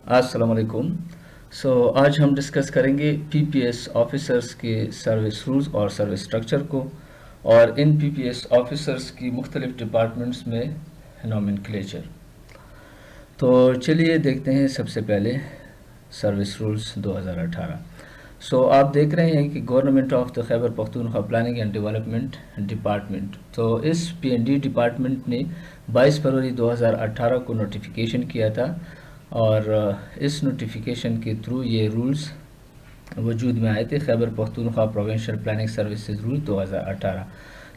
السلام علیکم. آج ہم ڈسکس کریں گے پی پی ایس آفیسرس کے سروس رولز اور سروس سٹرکچر کو، اور ان پی پی ایس آفیسرس کی مختلف ڈپارٹمنٹس میں نومنکلیچر. تو چلیے دیکھتے ہیں سب سے پہلے سروس رولز 2018. آپ دیکھ رہے ہیں کہ government of the Khyber Pakhtunkhwa planning and development department, تو اس پی این ڈی ڈپارٹمنٹ نے 22 فروری 2018 کو نوٹیفیکیشن کیا تھا، اور اس نوٹیفیکیشن کے تھرو یہ رولز وجود میں آئے تھے، Khyber Pakhtunkhwa provincial planning services rule 2018.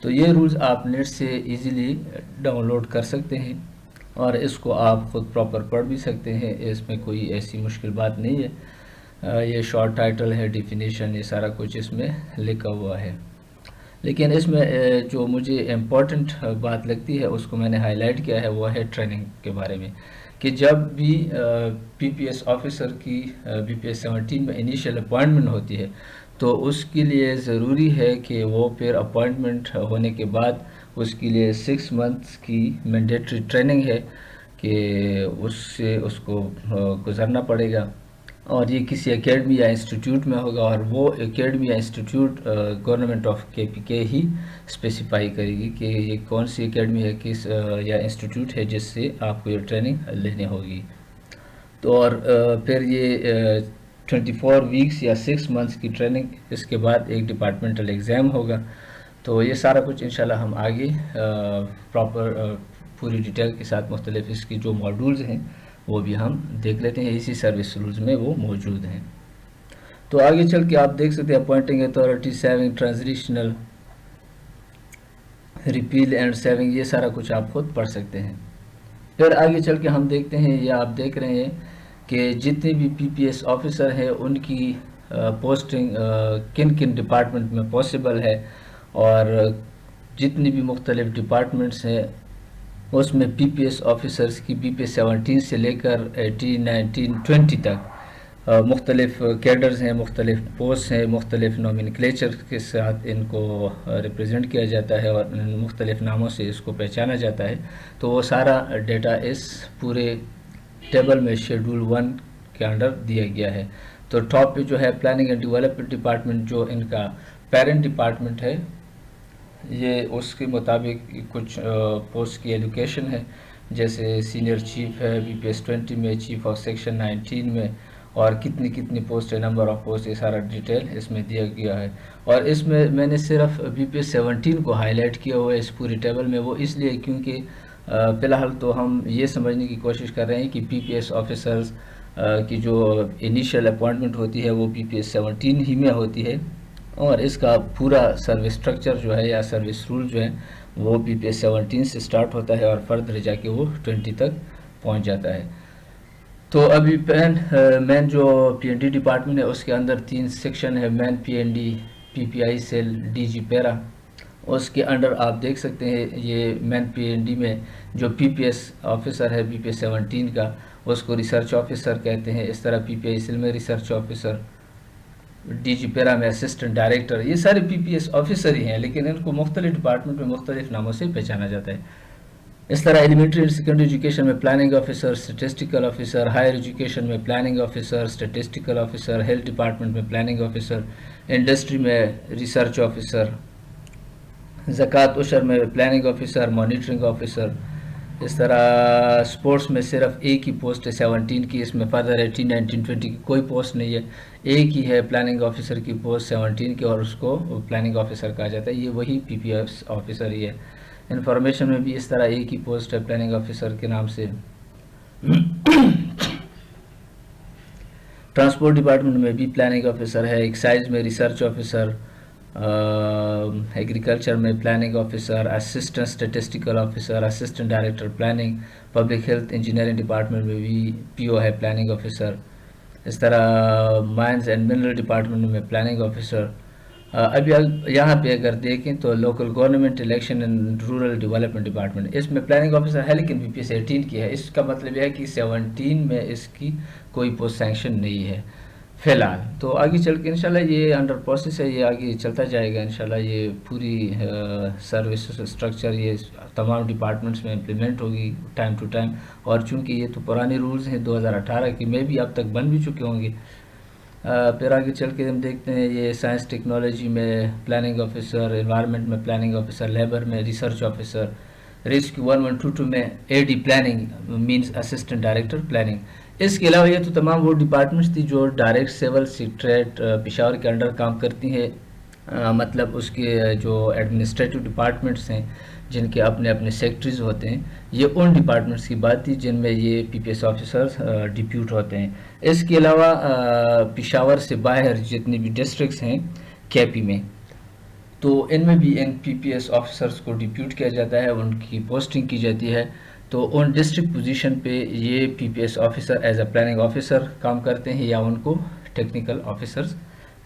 تو یہ رولز آپ نیٹ سے ایزیلی ڈاؤن لوڈ کر سکتے ہیں اور اس کو آپ خود پراپر پڑھ بھی سکتے ہیں، اس میں کوئی ایسی مشکل بات نہیں ہے. یہ شارٹ ٹائٹل ہے، ڈیفینیشن، یہ سارا کچھ اس میں لکھا ہوا ہے. لیکن اس میں جو مجھے امپورٹنٹ بات لگتی ہے اس کو میں نے ہائی لائٹ کیا ہے، وہ ہے ٹریننگ کے بارے میں، کہ جب بھی پی پی ایس آفیسر کی بی پی ایس 17 میں انیشیل اپوائنٹمنٹ ہوتی ہے تو اس کے لیے ضروری ہے کہ وہ پھر اپوائنٹمنٹ ہونے کے بعد اس کے لیے 6 منتھس کی مینڈیٹری ٹریننگ ہے کہ اس سے اس کو گزرنا پڑے گا، اور یہ کسی اکیڈمی یا انسٹیٹیوٹ میں ہوگا، اور وہ اکیڈمی یا انسٹیٹیوٹ گورنمنٹ آف کے پی کے ہی اسپیسیفائی کرے گی کہ یہ کون سی اکیڈمی ہے، کس یا انسٹیٹیوٹ ہے جس سے آپ کو یہ ٹریننگ لینی ہوگی. تو اور پھر یہ 24 ویکس یا 6 منتھس کی ٹریننگ، اس کے بعد ایک ڈپارٹمنٹل ایگزام ہوگا. تو یہ سارا کچھ انشاءاللہ ہم آگے پراپر پوری ڈیٹیل کے ساتھ مختلف اس کی جو ماڈولز ہیں وہ بھی ہم دیکھ لیتے ہیں، اسی سروس رولز میں وہ موجود ہیں. تو آگے چل کے آپ دیکھ سکتے ہیں appointing authority, saving transitional, repeal and saving, یہ سارا کچھ آپ خود پڑھ سکتے ہیں. پھر آگے چل کے ہم دیکھتے ہیں، یہ آپ دیکھ رہے ہیں کہ جتنے بھی پی پی ایس آفیسر ہیں ان کی پوسٹنگ کن کن ڈپارٹمنٹ میں پاسبل ہے، اور جتنی بھی مختلف ڈپارٹمنٹس ہیں اس میں پی پی ایس آفیسرز کی بی پی ایس 17 سے لے کر 18، 19، 20 تک مختلف کیڈرز ہیں، مختلف پوسٹ ہیں، مختلف نومنکلیچر کے ساتھ ان کو ریپریزنٹ کیا جاتا ہے اور مختلف ناموں سے اس کو پہچانا جاتا ہے. تو وہ سارا ڈیٹا اس پورے ٹیبل میں شیڈول 1 کے انڈر دیا گیا ہے. تو ٹاپ پہ جو ہے پلاننگ اینڈ ڈیولپمنٹ ڈپارٹمنٹ، جو ان کا پیرنٹ ڈپارٹمنٹ ہے، یہ اس کے مطابق کچھ پوسٹ کی ایلوکیشن ہے، جیسے سینئر چیف ہے بی پی ایس 20 میں، چیف آف سیکشن 19 میں، اور کتنی پوسٹ ہے، نمبر آف پوسٹ، یہ سارا ڈیٹیل اس میں دیا گیا ہے. اور اس میں نے صرف بی پی ایس 17 کو ہائی لائٹ کیا ہوا ہے اس پوری ٹیبل میں، وہ اس لیے کیونکہ فی الحال تو ہم یہ سمجھنے کی کوشش کر رہے ہیں کہ پی پی ایس آفیسرز کی جو انیشیل اپوائنٹمنٹ ہوتی ہے وہ پی پی ایس 17 ہی میں ہوتی ہے، اور اس کا پورا سروس سٹرکچر جو ہے یا سروس رول جو ہے وہ پی پی ایس 17 سے سٹارٹ ہوتا ہے اور فردر جا کے وہ 20 تک پہنچ جاتا ہے. تو ابھی مین جو پی این ڈی ڈپارٹمنٹ ہے اس کے اندر 3 سیکشن ہے، مین پی این ڈی، پی پی آئی سیل، ڈی جی پیرا. اس کے انڈر آپ دیکھ سکتے ہیں یہ مین پی این ڈی میں جو پی پی ایس آفیسر ہے بی پی ایس 17 کا، اس کو ریسرچ آفیسر کہتے ہیں. اس طرح پی پی آئی سیل میں ریسرچ آفیسر، ڈی جی پیرا میں اسسٹنٹ ڈائریکٹر، یہ سارے پی پی ایس آفیسر ہی ہیں، لیکن ان کو مختلف ڈپارٹمنٹ میں مختلف ناموں سے پہچانا جاتا ہے. اس طرح ایلیمنٹری اینڈ سیکنڈری ایجوکیشن میں planning officer, statistical officer, higher education میں planning officer, statistical officer, health department میں پلاننگ آفیسر، انڈسٹری میں ریسرچ آفیسر، زکوٰۃ عشر میں پلاننگ آفیسر، مانیٹرنگ آفیسر. اس طرح اسپورٹس میں صرف ایک ہی پوسٹ ہے 17 کی، اس میں فردر 18، 19، 20 کی کوئی پوسٹ نہیں ہے، ایک ہی ہے پلاننگ آفیسر کی پوسٹ 17 کی، اور اس کو پلاننگ آفیسر کہا جاتا ہے، یہ وہی پی پی ایس آفیسر ہی ہے. انفارمیشن میں بھی اس طرح ایک ہی پوسٹ ہے پلاننگ آفیسر کے نام سے. ٹرانسپورٹ ڈپارٹمنٹ میں بھی پلاننگ آفیسر ہے، ایکسائز میں ریسرچ آفیسر، ایگریکلچر میں planning officer, assistant statistical officer, assistant director planning, public health engineering department میں بھی پی او ہے پلاننگ آفیسر. اس طرح مائنز اینڈ منرل ڈپارٹمنٹ میں پلاننگ آفیسر. ابھی یہاں پہ اگر دیکھیں تو local government election and rural development department, اس میں پلاننگ آفیسر ہے لیکن بی پی ایس 18 کی ہے. اس کا مطلب یہ ہے کہ 17 میں اس کی کوئی پوسٹ سینکشن نہیں ہے. فی الحال تو آگے چل کے انشاءاللہ یہ انڈر پروسیس ہے، یہ آگے چلتا جائے گا انشاءاللہ، یہ پوری سروس اسٹرکچر یہ تمام ڈپارٹمنٹس میں امپلیمنٹ ہوگی ٹائم ٹو ٹائم، اور چونکہ یہ تو پرانے رولز ہیں 2018 کے، میں بھی اب تک بن بھی چکے ہوں گے۔ پھر آگے چل کے ہم دیکھتے ہیں یہ سائنس ٹیکنالوجی میں پلاننگ آفیسر، انوائرمنٹ میں پلاننگ آفیسر، لیبر میں ریسرچ آفیسر، ریسکیو 1122 میں A D planning means assistant director planning. اس کے علاوہ یہ تو تمام وہ ڈپارٹمنٹس تھی جو ڈائریکٹ سول سیکریٹریٹ پشاور کے انڈر کام کرتی ہیں، مطلب اس کے جو ایڈمنسٹریٹو ڈپارٹمنٹس ہیں جن کے اپنے اپنے سیکٹریز ہوتے ہیں، یہ ان ڈپارٹمنٹس کی بات تھی جن میں یہ P P S officers depute ہوتے ہیں۔ اس کے علاوہ پشاور سے باہر جتنی بھی ڈسٹرکٹس ہیں کے پی میں، تو ان میں بھی ان پی پی ایس آفیسرز کو ڈپیوٹ کیا جاتا ہے، ان کی پوسٹنگ کی جاتی ہے۔ تو ان ڈسٹرکٹ پوزیشن پہ یہ P P S officer as a planning officer کام کرتے ہیں، یا ان کو ٹیکنیکل آفیسرز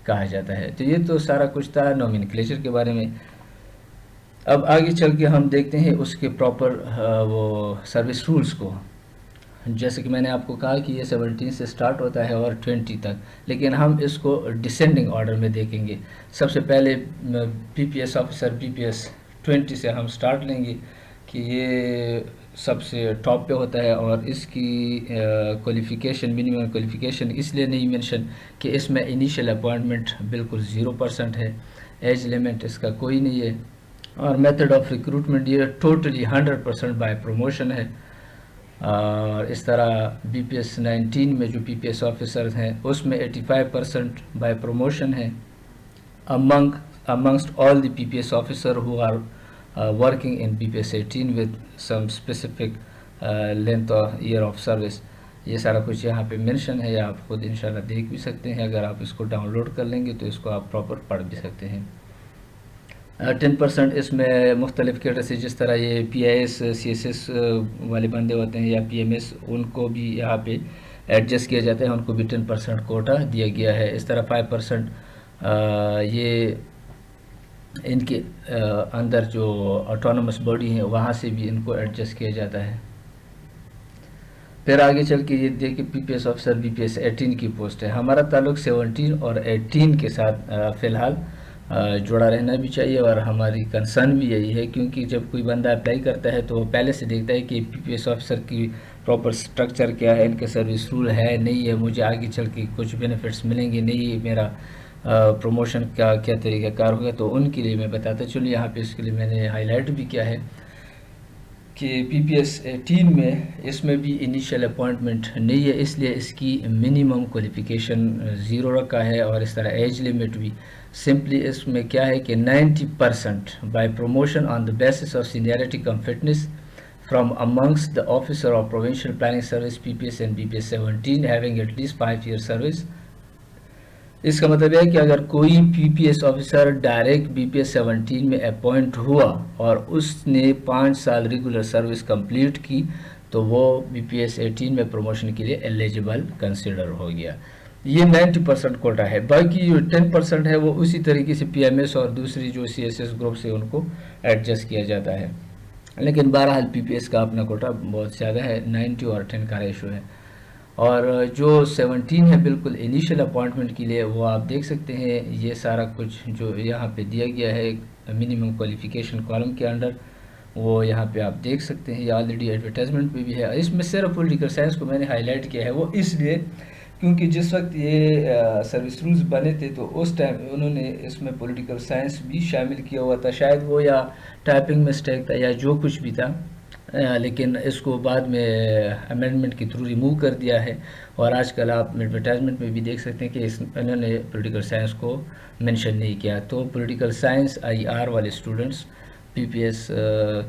کہا جاتا ہے۔ تو یہ تو سارا کچھ تھا نومینکلیچر کے بارے میں۔ اب آگے چل کے ہم دیکھتے ہیں اس کے پراپر وہ سروس رولز کو۔ جیسے کہ میں نے آپ کو کہا کہ یہ 17 سے سٹارٹ ہوتا ہے اور 20 تک، لیکن ہم اس کو ڈسینڈنگ آرڈر میں دیکھیں گے۔ سب سے پہلے P P S officer P پی ایس 20 سے ہم سٹارٹ لیں گے کہ یہ سب سے ٹاپ پہ ہوتا ہے، اور اس کی کوالیفیکیشن منیمم کوالیفیکیشن اس لیے نہیں مینشن کہ اس میں انیشیل اپوائنٹمنٹ بالکل 0% ہے، ایج لیمٹ اس کا کوئی نہیں ہے، اور میتھڈ آف ریکروٹمنٹ یہ ٹوٹلی 100% بائی پروموشن ہے۔ اور اس طرح بی پی ایس 19 میں جو پی پی ایس آفیسرز ہیں اس میں 85% بائی پروموشن ہے amongst all the PPS officer who are working in BPS 18 with some specific length of year of service۔ یہ سارا کچھ یہاں پہ منشن ہے، یا آپ خود انشاءاللہ دیکھ بھی سکتے ہیں، اگر آپ اس کو ڈاؤن لوڈ کر لیں گے تو اس کو آپ پراپر پڑھ بھی سکتے ہیں۔ 10% اس میں مختلف کیٹر جس طرح یہ P I S C S S والے بندے ہوتے ہیں یا پی ایم ایس، ان کو بھی یہاں پہ ایڈجسٹ کیا جاتا ہے، ان کو بھی 10% کوٹا دیا گیا ہے۔ اس طرح 5% یہ ان کے اندر جو آٹونومس باڈی ہیں وہاں سے بھی ان کو ایڈجسٹ کیا جاتا ہے۔ پھر آگے چل کے یہ دیکھیں P P S officer B P S 18 کی پوسٹ ہے۔ ہمارا تعلق 17 اور 18 کے ساتھ فی الحال جڑا رہنا بھی چاہیے، اور ہماری کنسرن بھی یہی ہے، کیونکہ جب کوئی بندہ اپلائی کرتا ہے تو وہ پہلے سے دیکھتا ہے کہ پی پی ایس آفیسر کی پراپر سٹرکچر کیا ہے، ان کے سروس رول ہے نہیں ہے، مجھے آگے چل کے کچھ بینیفٹس ملیں گے نہیں، میرا پروموشن کا کیا طریقہ کار ہوگا۔ تو ان کے لیے میں بتاتا چلوں، یہاں پہ اس کے لیے میں نے ہائی لائٹ بھی کیا ہے کہ پی پی ایس 18 میں اس میں بھی انیشیل اپوائنٹمنٹ نہیں ہے، اس لیے اس کی منیمم کوالیفیکیشن 0 رکھا ہے، اور اس طرح ایج لیمٹ بھی سمپلی اس میں کیا ہے کہ 90% by promotion on the basis of seniority cum fitness from amongst the officer of provincial planning service PPS and BPS 17 having at least 5 year service۔ اس کا مطلب ہے کہ اگر کوئی P P S officer direct B P S 17 میں appoint ہوا اور اس نے 5 سال ریگولر سروس کمپلیٹ کی تو وہ بی پی ایس 18 میں پروموشن کے لیے ایلیجیبل کنسیڈر ہو گیا۔ یہ 90% کوٹا ہے، باقی جو 10% ہے وہ اسی طریقے سے پی ایم ایس اور دوسری جو سی ایس ایس گروپ سے ان کو ایڈجسٹ کیا جاتا ہے، لیکن بہرحال پی پی ایس کا اپنا کوٹا بہت زیادہ ہے، 90 اور 10 کا ریشو ہے۔ اور جو 17 ہے بالکل انیشیل اپوائنٹمنٹ کے لیے، وہ آپ دیکھ سکتے ہیں، یہ سارا کچھ جو یہاں پہ دیا گیا ہے منیمم کوالیفیکیشن کالم کے انڈر، وہ یہاں پہ آپ دیکھ سکتے ہیں، یہ آلریڈی ایڈورٹائزمنٹ پہ بھی ہے۔ اس میں صرف پولیٹیکل سائنس کو میں نے ہائی لائٹ کیا ہے، وہ اس لیے کیونکہ جس وقت یہ سروس رولز بنے تھے تو اس ٹائم انہوں نے اس میں پولیٹیکل سائنس بھی شامل کیا ہوا تھا، شاید وہ یا ٹائپنگ مسٹیک تھا یا جو کچھ بھی تھا، لیکن اس کو بعد میں امینڈمنٹ کے تھرو ریموو کر دیا ہے، اور آج کل آپ ایڈورٹائزمنٹ میں بھی دیکھ سکتے ہیں کہ انہوں نے پولیٹیکل سائنس کو مینشن نہیں کیا۔ تو پولیٹیکل سائنس آئی آر والے اسٹوڈنٹس پی پی ایس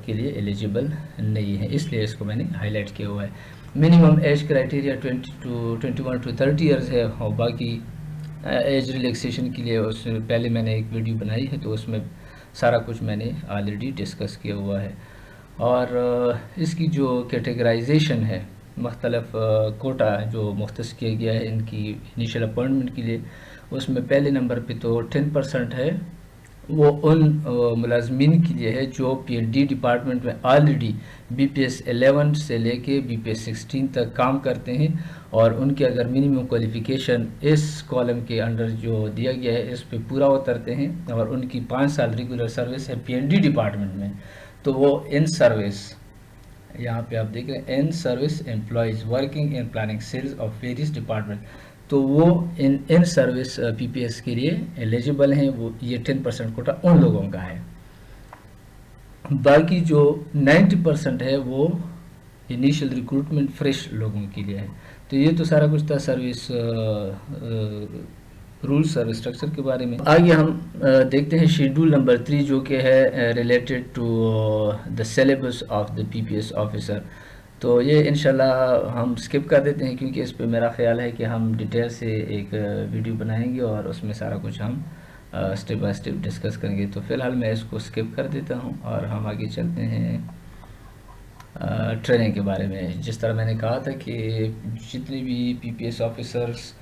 کے لیے ایلیجیبل نہیں ہے، اس لیے اس کو میں نے ہائی لائٹ کیا ہوا ہے۔ Minimum age criteria 21 to 30 years ہے، اور باقی ایج ریلیکسیشن کے لیے اس پہلے میں نے ایک ویڈیو بنائی ہے، تو اس میں سارا کچھ میں نے آلریڈی ڈسکس کیا ہوا ہے۔ اور اس کی جو کیٹیگرائزیشن ہے، مختلف کوٹا جو مختص کیا گیا ہے ان کی انیشیل اپوائنٹمنٹ کے لیے، اس میں پہلے نمبر پہ تو 10% ہے وہ ان ملازمین کے لیے ہے جو پی ایل ڈی ڈپارٹمنٹ میں آلریڈی بی پی ایس 11 سے لے کے بی پی ایس 16 تک کام کرتے ہیں، اور ان کے اگر منیمم کوالیفیکیشن اس کالم کے انڈر جو دیا گیا ہے اس پہ پورا اترتے ہیں، اور ان کی 5 سال ریگولر سروس ہے پی ایل ڈی ڈپارٹمنٹ میں، تو وہ ان سروس، یہاں پہ آپ دیکھ رہے ہیں in service employees working in planning cells of various department, تو وہ ان سروس پی پی ایس کے لیے ایلیجیبل ہیں، وہ یہ 10% کوٹا ان لوگوں کا ہے۔ باقی جو 90% ہے وہ انیشیل ریکروٹمنٹ فریش لوگوں کے لیے ہے۔ تو یہ تو سارا کچھ تھا سروس رولز اور اسٹرکچر کے بارے میں۔ آگے ہم دیکھتے ہیں شیڈول نمبر 3 جو کہ ہے related to the syllabus of the P P S officer. تو یہ انشاءاللہ ہم سکپ کر دیتے ہیں کیونکہ اس پہ میرا خیال ہے کہ ہم ڈیٹیل سے ایک ویڈیو بنائیں گے اور اس میں سارا کچھ ہم سٹیپ بائی سٹیپ ڈسکس کریں گے، تو فی الحال میں اس کو سکپ کر دیتا ہوں اور ہم آگے چلتے ہیں ٹریننگ کے بارے میں۔ جس طرح میں نے کہا تھا کہ جتنے بھی پی پی ایس آفیسرس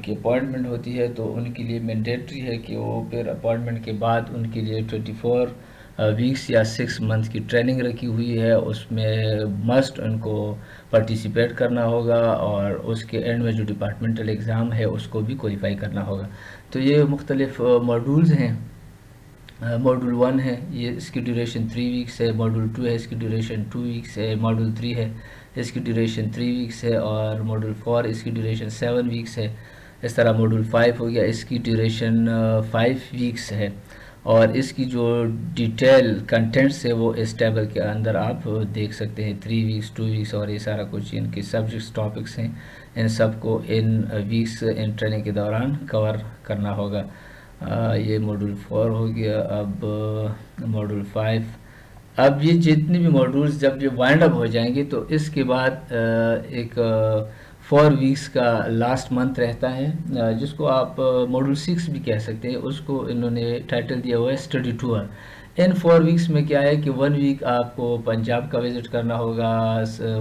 کی اپوائنٹمنٹ ہوتی ہے تو ان کے لیے مینڈیٹری ہے کہ وہ پھر اپوائنٹمنٹ کے بعد ان کے لیے 24 ویکس یا 6 منتھ کی ٹریننگ رکھی ہوئی ہے، اس میں مسٹ ان کو پارٹیسپیٹ کرنا ہوگا، اور اس کے اینڈ میں جو ڈپارٹمنٹل ایگزام ہے اس کو بھی کوالیفائی کرنا ہوگا۔ تو یہ مختلف ماڈولز ہیں۔ ماڈول 1 ہے، یہ اس کی ڈیوریشن 3 ویکس ہے، ماڈول 2 ہے، اس کی ڈیوریشن 2 ویکس ہے، ماڈول 3 ہے، اس کی ڈیوریشن 3 ویکس ہے، اور ماڈول 4 اس کی ڈیوریشن 7 ویکس ہے۔ اس طرح ماڈول 5 ہو گیا، اس کی ڈیوریشن 5 ویکس ہے، اور اس کی جو ڈیٹیل کنٹینٹس ہے وہ اس ٹیبل کے اندر آپ دیکھ سکتے ہیں، 3 ویکس 2 ویکس، اور یہ سارا کچھ ان کے سبجیکٹس ٹاپکس ہیں، ان سب کو ان ویکس ان ٹریننگ کے دوران کور کرنا ہوگا۔ یہ ماڈول 4 ہو گیا، اب ماڈول 5۔ اب یہ جتنے بھی ماڈولز جب یہ وائنڈ اپ ہو جائیں گے تو اس کے بعد ایک 4 ویکس کا لاسٹ منتھ رہتا ہے، جس کو آپ ماڈول 6 بھی کہہ سکتے ہیں، اس کو انہوں نے ٹائٹل دیا ہوا ہے اسٹڈی ٹور۔ ان 4 ویکس میں کیا ہے کہ 1 ویک آپ کو پنجاب کا وزٹ کرنا ہوگا،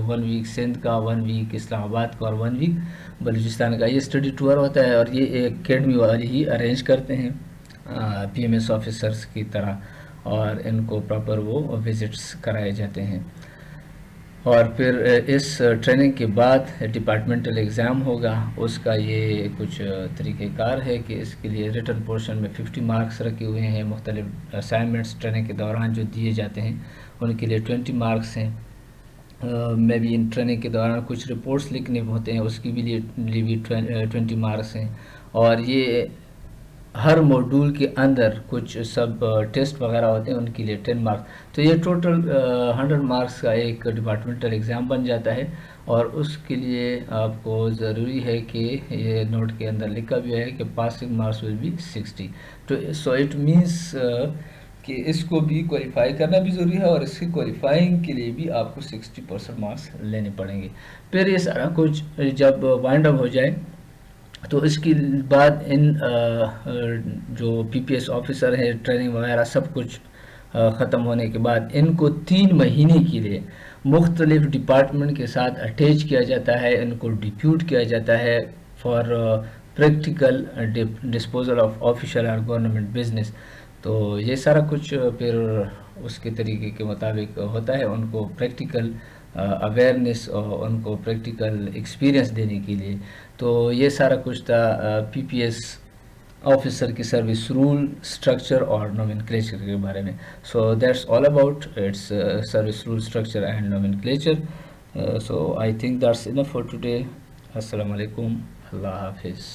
1 ویک سندھ کا، 1 ویک اسلام آباد کا، اور 1 ویک بلوچستان کا۔ یہ اسٹڈی ٹور ہوتا ہے، اور یہ اکیڈمی والے ہی ارینج کرتے ہیں پی ایم ایس آفیسرس کی طرح، اور ان کو پراپر وہ وزٹس کرائے جاتے ہیں۔ اور پھر اس ٹریننگ کے بعد ڈپارٹمنٹل ایگزام ہوگا، اس کا یہ کچھ طریقہ کار ہے کہ اس کے لیے ریٹن پورشن میں 50 مارکس رکھے ہوئے ہیں، مختلف اسائنمنٹس ٹریننگ کے دوران جو دیے جاتے ہیں ان کے لیے 20 مارکس ہیں۔ میں بھی ان ٹریننگ کے دوران کچھ رپورٹس لکھنے ہوتے ہیں، اس کی بھی لیے 20 مارکس ہیں، اور یہ ہر موڈول کے اندر کچھ سب ٹیسٹ وغیرہ ہوتے ہیں، ان کے لیے 10 مارکس، تو یہ ٹوٹل 100 مارکس کا ایک ڈپارٹمنٹل ایگزام بن جاتا ہے۔ اور اس کے لیے آپ کو ضروری ہے کہ یہ نوٹ کے اندر لکھا بھی ہے کہ پاسنگ مارکس ول بی 60، تو سو اٹ مینس کہ اس کو بھی کوالیفائی کرنا بھی ضروری ہے، اور اس کی کوالیفائنگ کے لیے بھی آپ کو 60% مارکس لینے پڑیں گے۔ پھر یہ سارا کچھ جب وائنڈ اپ ہو جائے تو اس کے بعد ان جو پی پی ایس آفیسر ہیں، ٹریننگ وغیرہ سب کچھ ختم ہونے کے بعد ان کو 3 مہینے کے لیے مختلف ڈپارٹمنٹ کے ساتھ اٹیچ کیا جاتا ہے، ان کو ڈیپیوٹ کیا جاتا ہے for practical disposal of official اور گورنمنٹ بزنس۔ تو یہ سارا کچھ پھر اس کے طریقے کے مطابق ہوتا ہے، ان کو پریکٹیکل اویئرنیس اور ان کو پریکٹیکل ایکسپیرینس دینے کے لیے۔ تو یہ سارا کچھ تھا پی پی ایس آفیسر کی سروس رول، اسٹرکچر اور نومنکلیچر کے بارے میں۔ So that's all about its service rule, structure and nomenclature. So I think that's enough for today. السلام علیکم، اللہ حافظ۔